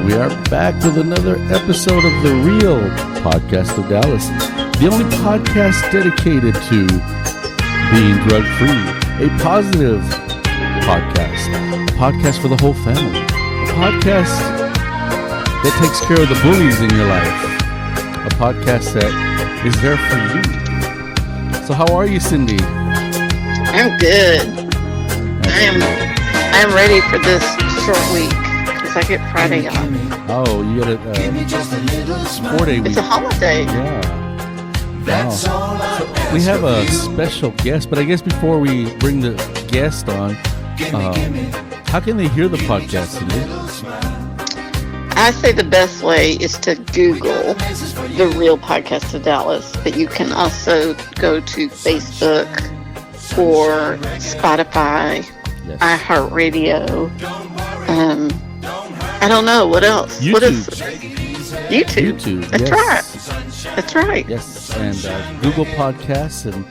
We are back with another episode of The Real Podcast of Dallas, the only podcast dedicated to being drug-free, a positive podcast, a podcast for the whole family, a podcast that takes care of the bullies in your life, a podcast that is there for you. So how are you, Cindy? I'm good. I am ready for this short week because I get Friday off. Oh, you get a 4-day week. It's a holiday. Yeah. Wow. So we have a special guest, but I guess before we bring the guest on, how can they hear the podcast, Cindy? I say the best way is to Google The Real Podcast of Dallas, but you can also go to Facebook or Spotify, yes, iHeartRadio. I don't know what else. YouTube. What is YouTube? That's yes. right. That's right. Yes, and Google Podcasts and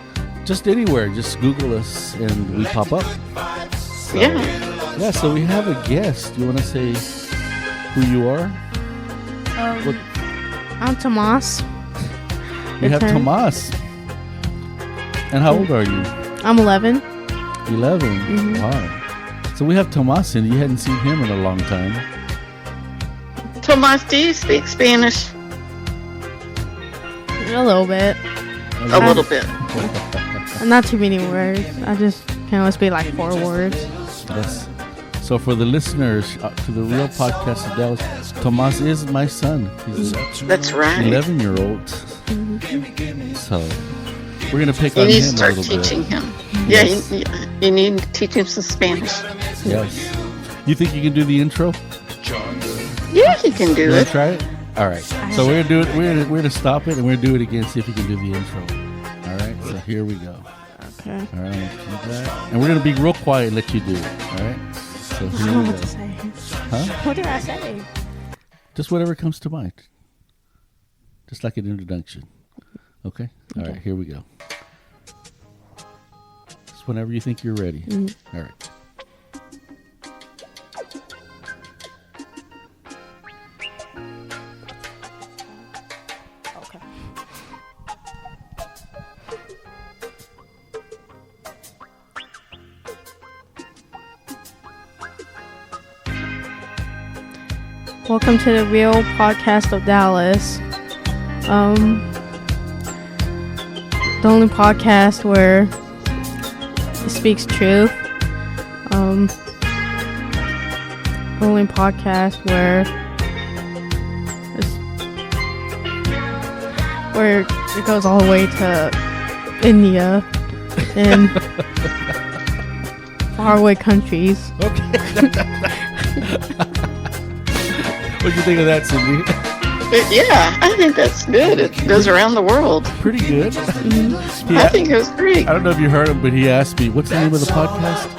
just anywhere. Just Google us and we pop up. So, yeah. So we have a guest. Do you want to say who you are? I'm Tomas. You have Tomas. And how old are you? I'm 11. 11? Mm-hmm. Wow. So we have Tomas, and you hadn't seen him in a long time. Tomas, do you speak Spanish? A little bit. A little bit. Not too many words. I just can only speak like 4 words. Yes. So for the listeners to the Real Podcast of Dallas, Tomas is my son. He's That's right. 11-year-old. Mm-hmm. So we're going to pick you on need him to start a little teaching bit. him. Yes. Yeah, you need to teach him some Spanish. Yes. You think you can do the intro? Yeah, he can do You it. want to try it? All right. So we're going to do it. We're going to stop it and we're going to do it again. See if you can do the intro. All right. So here we go. Okay. All right. I'm going to do that. And we're going to be real quiet and let you do it. All right. So I here don't know we what go. to say. Huh? What did I say? Just whatever comes to mind. Just like an introduction. Okay? All right, here we go. Just whenever you think you're ready. Mm-hmm. All right. Okay. Welcome to the Real Podcast of Dallas. The only podcast where it speaks truth. The only podcast where it goes all the way to India and faraway countries. Okay. What do you think of that, Cindy? Yeah, I think that's good. It goes around the world. Pretty good. Mm-hmm. I think it was great. I don't know if you heard him, but he asked me, what's the name of the podcast?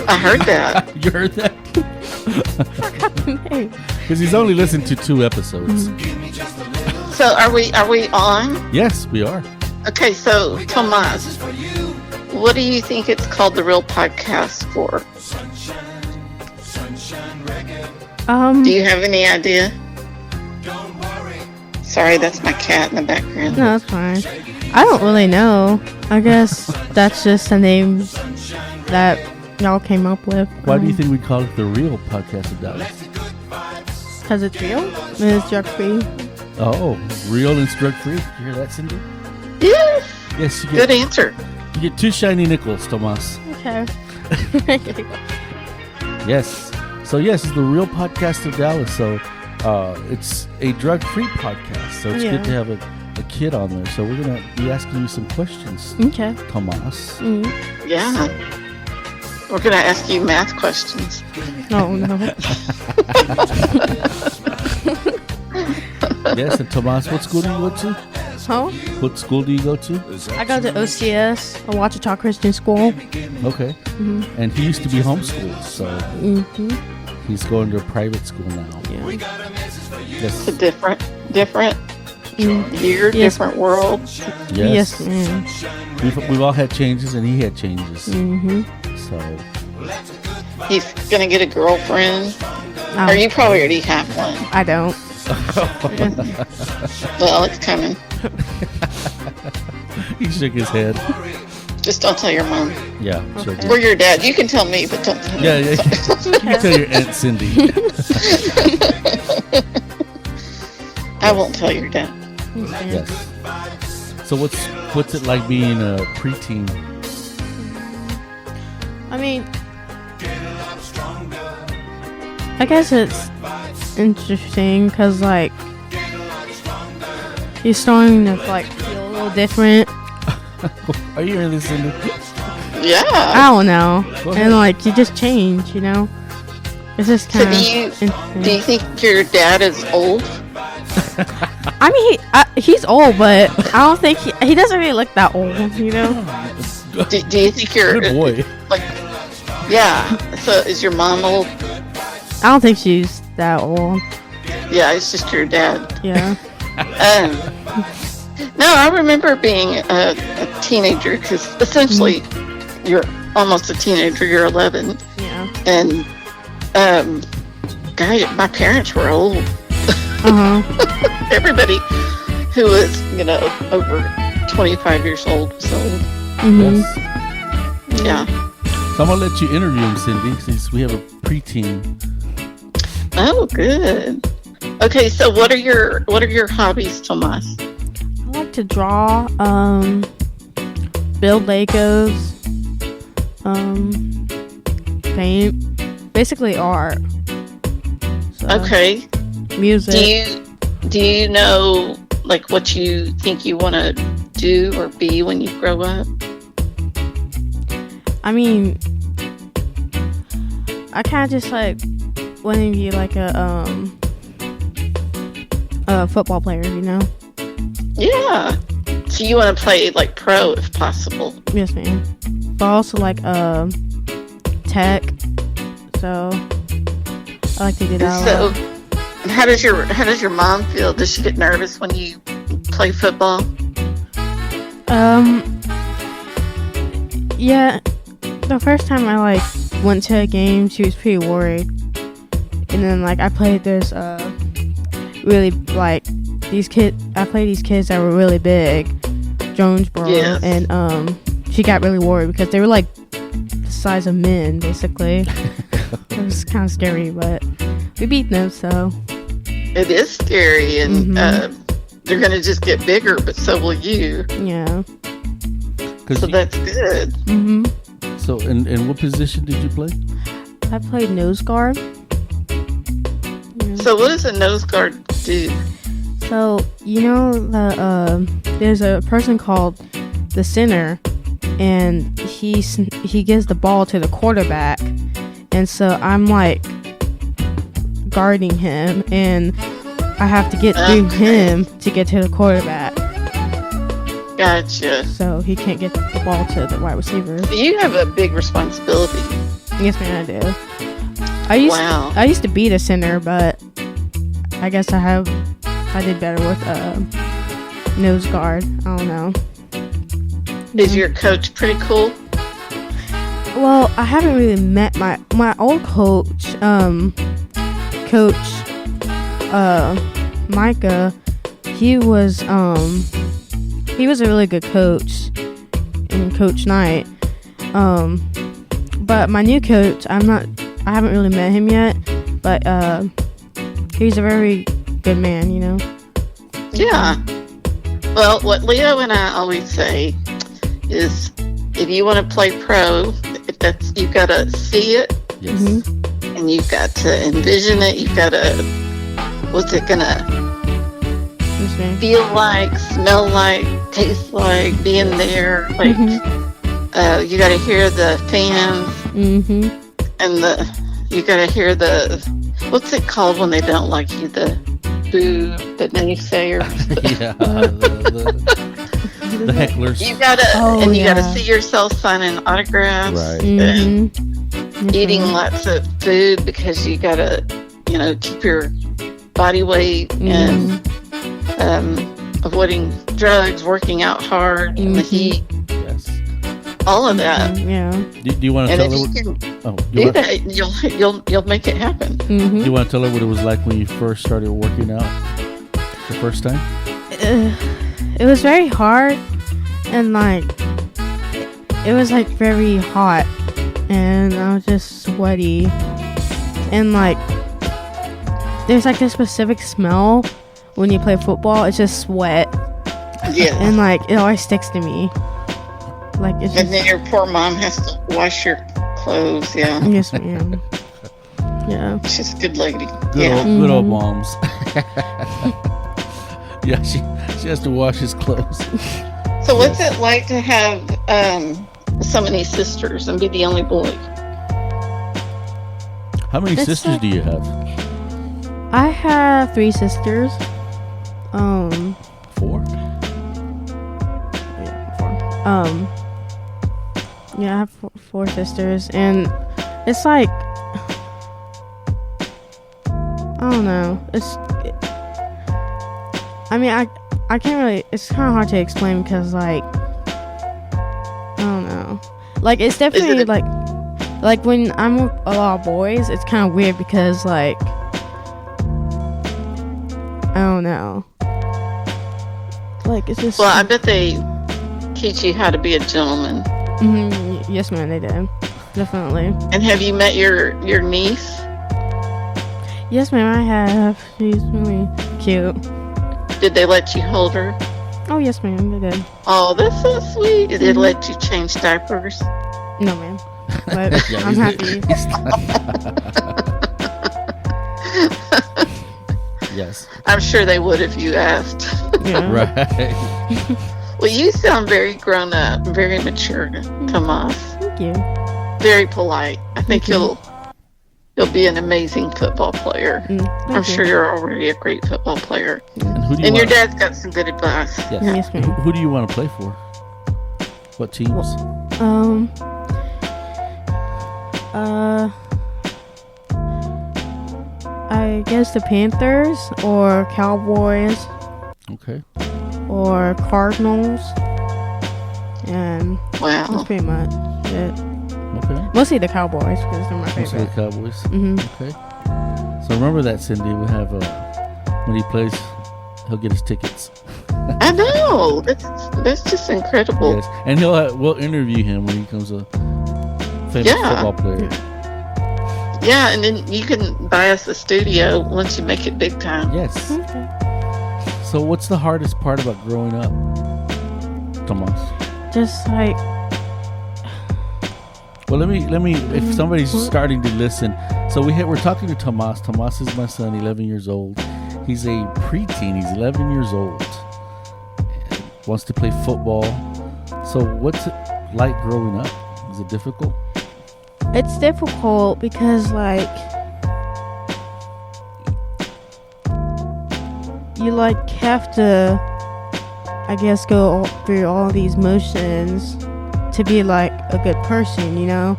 I heard that. You heard that? I forgot the name. Because he's only listened to 2 episodes. So are we on? Yes, we are. Okay, so Tomas, what do you think it's called the Real Podcast for? Do you have any idea? Sorry, that's my cat in the background. No, that's fine. I don't really know. I guess that's just a name that y'all came up with. Why do you think we call it the Real Podcast of Dallas? Because it's real? And it's drug free? Oh, real and drug-free. You hear that, Cindy? Yeah. Yes, you Good get, answer. you get 2 shiny nickels, Tomas. Okay. Yes. So, yes, it's the Real Podcast of Dallas. So, it's a drug-free podcast. So, it's good to have a kid on there. So, we're going to be asking you some questions, Okay. Tomas. Mm-hmm. Yeah. We're going to ask you math questions. Oh, no. Yes, and Tomas, what school do you go to? Huh? What school do you go to? I go to OCS, a Ouachita Christian School. Okay. Mm-hmm. And he used to be homeschooled, so Mm-hmm. he's going to a private school now. Yeah. Yes. It's a different Mm. year, Yes. different world. Yes, ma'am. We've all had changes, and he had changes. Mm-hmm. So He's going to get a girlfriend. Or you probably already have one. I don't. Well, it's coming. He shook his head. Just don't tell your mom. Yeah, sure. Okay. Or your dad. You can tell me, but don't tell Yeah, him. yeah. You can tell your Aunt Cindy. I won't tell your dad. Yes. So what's it like being a preteen? I mean, I guess it's interesting because, like, he's starting to, like, feel a little different. Are you really Cindy? Yeah. I don't know. Go ahead. And, like, you just change, you know? It's just So kind of do you interesting. think your dad is old? I mean, he's old, but I don't think he doesn't really look that old, you know? Do you think you're Good boy. like? Yeah. So is your mom old? I don't think she's that old. Yeah, it's just your dad. Yeah. No, I remember being a teenager because essentially you're almost a teenager. You're 11, Yeah. and God, my parents were old. Uh-huh. Everybody who was, over 25 years old was old. Mm-hmm. Yes. Yeah. So I'm gonna let you interview him, Cindy, since we have a preteen. Oh, good. Okay, so what are your hobbies, Tomas? I like to draw, build Legos, paint, basically art. So, Okay. Music. Do you know like what you think you want to do or be when you grow up? I mean, I kind of just like want to be like a football player, you know? Yeah. So you want to play like pro if possible. Yes, ma'am. But also like tech. So I like to do that. So how does your mom feel? Does she get nervous when you play football? Yeah. The first time I like went to a game, she was pretty worried. And then like I played this really like I played these kids that were really big, Jonesboro, Yes. and she got really worried because they were like the size of men basically. It was kind of scary, but we beat them, so It is scary, and they're gonna just get bigger, but so will you. yeah. Cause So that's good. So, and what position did you play? I played nose guard. Yeah. So what does a nose guard do? So you know there's a person called the center, and he gives the ball to the quarterback, and so I'm like guarding him, and I have to get through him to get to the quarterback, Gotcha. so he can't get the ball to the wide receiver. You have a big responsibility. Yes, man, I do. Wow. I used to be the center, but I guess I did better with nose guard. I don't know. Is your coach pretty cool? Well, I haven't really met my old coach, Micah. He was a really good coach, and Coach Knight. But my new coach, I haven't really met him yet, but he's a very good man, you know. Yeah. Well, what Leo and I always say is, if you want to play pro, you've got to see it, Yes. and you've got to envision it. You've got to, what's it gonna Yes, man. feel like, smell like, taste like, being there. Like, you got to hear the fans, and you got to hear what's it called when they don't like you? The boo, the naysayers. Yeah. The hecklers. You gotta, you gotta see yourself signing autographs, Right. and eating lots of food because you gotta, keep your body weight, and avoiding drugs, working out hard in the heat. Yes. all of that. Yeah. Do you want to And tell if her? you What, can oh, do that, you'll make it happen. do you want to tell her what it was like when you first started working out the first time? It was very hard, and like it was like very hot, and I was just sweaty, and like there's like a specific smell when you play football. It's just sweat, Yeah. and like it always sticks to me. Like it's And just then your poor mom has to wash your clothes. Yeah. yes, ma'am. Yeah. She's a good lady. Good old Mhm. moms. Yeah, she has to wash his clothes. So what's it like to have so many sisters and be the only boy? How many It's sisters like- do you have? I have 3 sisters. 4? Yeah, 4. Yeah, I have 4 sisters, and it's like I don't know. I mean, I can't really. It's kind of hard to explain because like I don't know. Like it's definitely like when I'm with a lot of boys, it's kind of weird because like I don't know. Like it's just. Well, I bet they teach you how to be a gentleman. Yes, ma'am, they did. Definitely. And have you met your niece? Yes, ma'am, I have. She's really cute. Did they let you hold her? Oh, yes, ma'am, they did. Oh, that's so sweet. Did they let you change diapers? No, ma'am. But Yeah, I'm happy. Yes. I'm sure they would if you asked. Yeah. Right. Well, you sound very grown up, very mature, Tomas. Thank you. Very polite. I think Thank you. you'll be an amazing football player. Thank I'm you. sure you're already a great football player. And who do you And your want? dad's got some good advice. Yes. Yes, ma'am. Who do you want to play for? What teams? I guess the Panthers or Cowboys Okay. or Cardinals, and Wow. that's pretty much it. Okay. Mostly the Cowboys because they're my Most of the favorite. Cowboys. Mhm. Okay. So remember that, Cindy. We have when he plays, he'll get his tickets. I know. That's just incredible. Yes. And we'll interview him when he becomes a famous Yeah. football player. Yeah, and then you can buy us a studio once you make it big time. Yes. Okay. So what's the hardest part about growing up, Tomas? Just like Well, let me. If somebody's starting to listen, so we're talking to Tomas. Tomas is my son, 11 years old. He's a preteen. He's 11 years old. And wants to play football. So what's it like growing up? Is it difficult? it's difficult because like you like have to, I guess, go through all these motions to be like a good person, you know,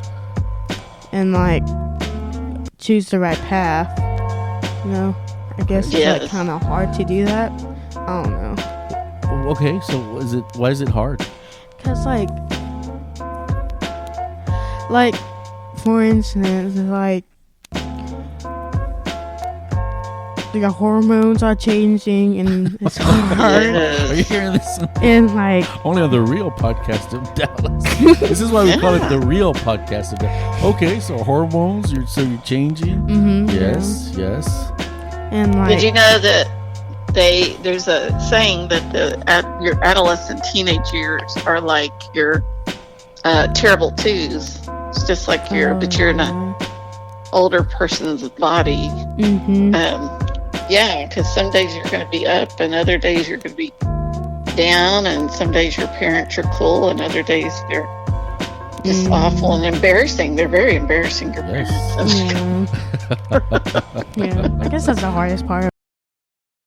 and like choose the right path, you know. I guess it's Yes. like kind of hard to do that. I don't know, Okay, so why is it hard? cause like for instance, like the hormones are changing and it's hard, Are you Yes. hearing this? and like Only on the Real Podcast of Dallas. This is why we call it the Real Podcast of Dallas. Okay, so hormones. You're changing. Yes, yes. and like Did you know that there's a saying that your adolescent teenage years are like your terrible twos. It's just like but you're in an older person's body. Yeah, because some days you're going to be up and other days you're going to be down, and some days your parents are cool and other days they're just awful and embarrassing. They're very embarrassing, your Yes. parents. yeah. Yeah, I guess that's the hardest part.